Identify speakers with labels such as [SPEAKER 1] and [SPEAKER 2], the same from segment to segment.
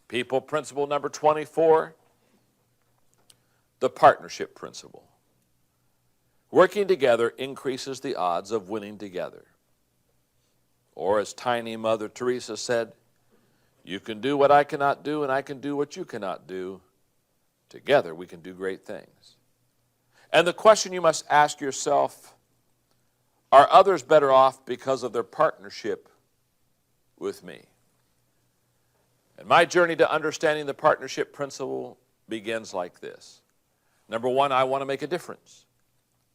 [SPEAKER 1] People principle number 24, the partnership principle. Working together increases the odds of winning together. Or as tiny Mother Teresa said, you can do what I cannot do, and I can do what you cannot do. Together we can do great things. And the question you must ask yourself, are others better off because of their partnership with me? And my journey to understanding the partnership principle begins like this. Number one, I want to make a difference.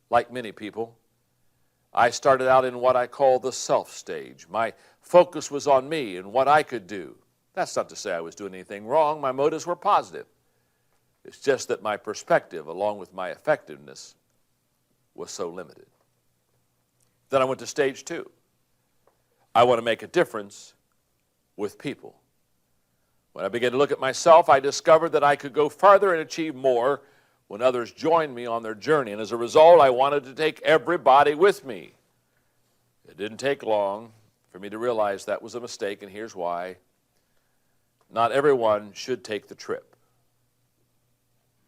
[SPEAKER 1] Like many people, I started out in what I call the self stage. My focus was on me and what I could do. That's not to say I was doing anything wrong. My motives were positive. It's just that my perspective, along with my effectiveness, was so limited. Then I went to stage two. I want to make a difference with people. When I began to look at myself, I discovered that I could go farther and achieve more when others joined me on their journey. And as a result, I wanted to take everybody with me. It didn't take long for me to realize that was a mistake, and here's why. Not everyone should take the trip.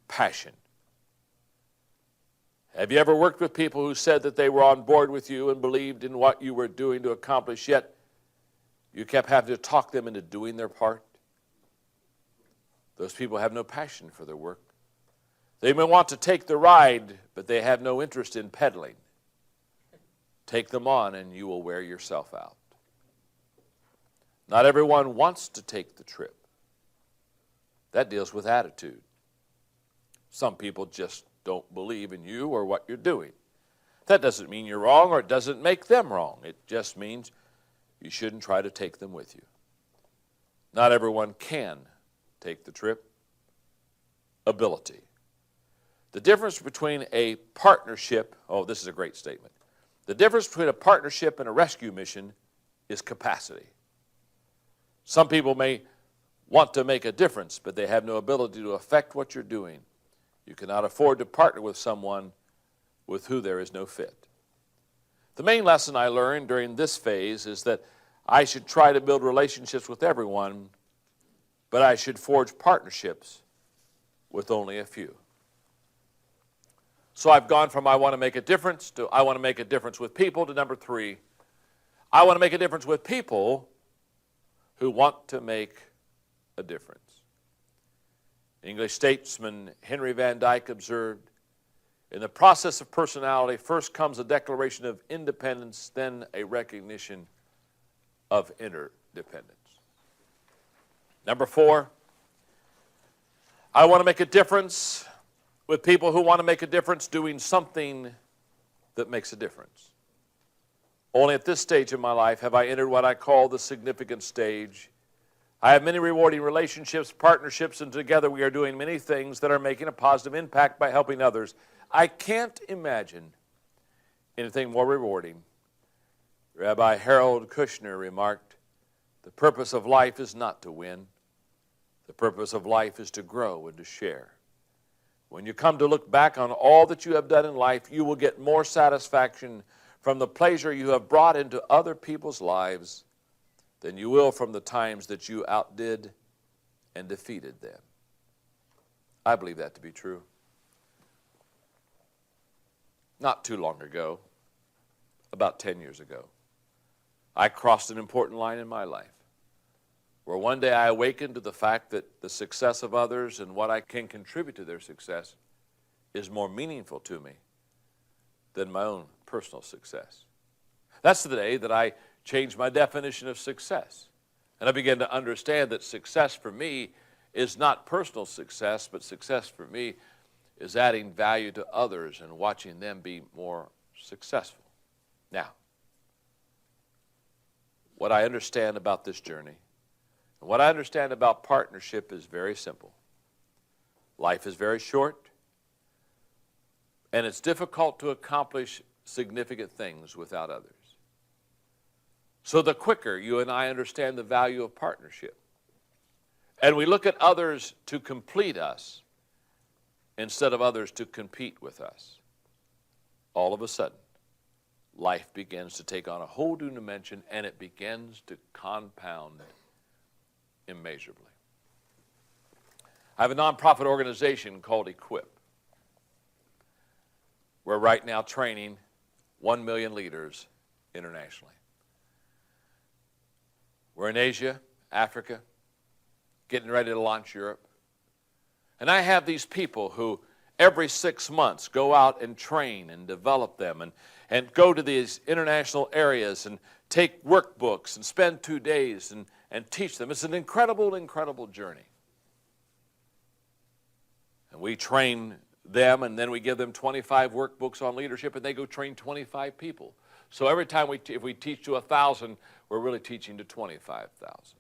[SPEAKER 1] Passion. Have you ever worked with people who said that they were on board with you and believed in what you were doing to accomplish, yet you kept having to talk them into doing their part? Those people have no passion for their work. They may want to take the ride, but they have no interest in pedaling. Take them on and you will wear yourself out. Not everyone wants to take the trip. That deals with attitude. Some people just don't believe in you or what you're doing. That doesn't mean you're wrong, or it doesn't make them wrong. It just means you shouldn't try to take them with you. Not everyone can take the trip. Ability. The difference between a partnership, oh, this is a great statement. The difference between a partnership and a rescue mission is capacity. Some people may want to make a difference, but they have no ability to affect what you're doing. You cannot afford to partner with someone with who there is no fit. The main lesson I learned during this phase is that I should try to build relationships with everyone, but I should forge partnerships with only a few. So I've gone from I want to make a difference to I want to make a difference with people to number three, I want to make a difference with people who want to make a difference. English statesman Henry Van Dyke observed, in the process of personality, first comes a declaration of independence, then a recognition of interdependence. Number four, I want to make a difference with people who want to make a difference doing something that makes a difference. Only at this stage of my life have I entered what I call the significant stage. I have many rewarding relationships, partnerships, and together we are doing many things that are making a positive impact by helping others. I can't imagine anything more rewarding. Rabbi Harold Kushner remarked, the purpose of life is not to win. The purpose of life is to grow and to share. When you come to look back on all that you have done in life, you will get more satisfaction from the pleasure you have brought into other people's lives than you will from the times that you outdid and defeated them. I believe that to be true. Not too long ago, about 10 years ago, I crossed an important line in my life, where one day I awakened to the fact that the success of others and what I can contribute to their success is more meaningful to me than my own personal success. That's the day that I changed my definition of success. And I began to understand that success for me is not personal success, but success for me is adding value to others and watching them be more successful. Now, what I understand about this journey, and what I understand about partnership is very simple. Life is very short, and it's difficult to accomplish significant things without others. So the quicker you and I understand the value of partnership, and we look at others to complete us instead of others to compete with us, all of a sudden, life begins to take on a whole new dimension, and it begins to compound immeasurably. I have a nonprofit organization called Equip. We're right now training 1 million leaders internationally. We're in Asia, Africa, getting ready to launch Europe. And I have these people who every 6 months go out and train and develop them and go to these international areas and take workbooks and spend 2 days and teach them. It's an incredible, incredible journey. And we train them, and then we give them 25 workbooks on leadership, and they go train 25 people. So every time if we teach to 1,000, we're really teaching to 25,000.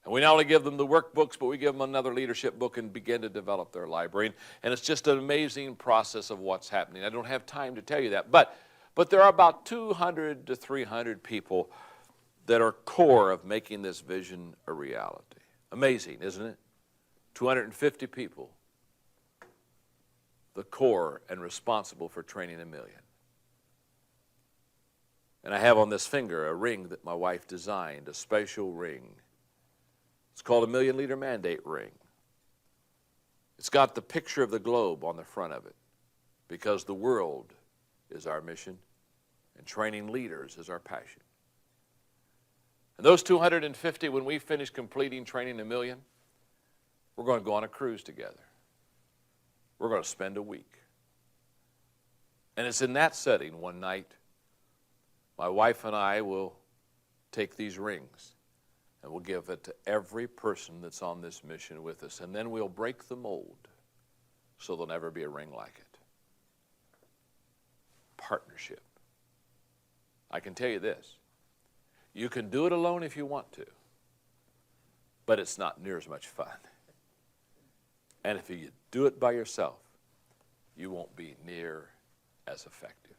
[SPEAKER 1] And we not only give them the workbooks, but we give them another leadership book and begin to develop their library. And it's just an amazing process of what's happening. I don't have time to tell you that. But there are about 200 to 300 people that are core of making this vision a reality. Amazing, isn't it? 250 people, the core and responsible for training 1 million. And I have on this finger a ring that my wife designed, a special ring. It's called a 1 Million Leader Mandate ring. It's got the picture of the globe on the front of it because the world is our mission and training leaders is our passion. And those 250, when we finish completing training 1 million, we're going to go on a cruise together. We're going to spend a week. And it's in that setting one night, my wife and I will take these rings and we'll give it to every person that's on this mission with us. And then we'll break the mold so there'll never be a ring like it. Partnership. I can tell you this. You can do it alone if you want to, but it's not near as much fun. And if you do it by yourself, you won't be near as effective.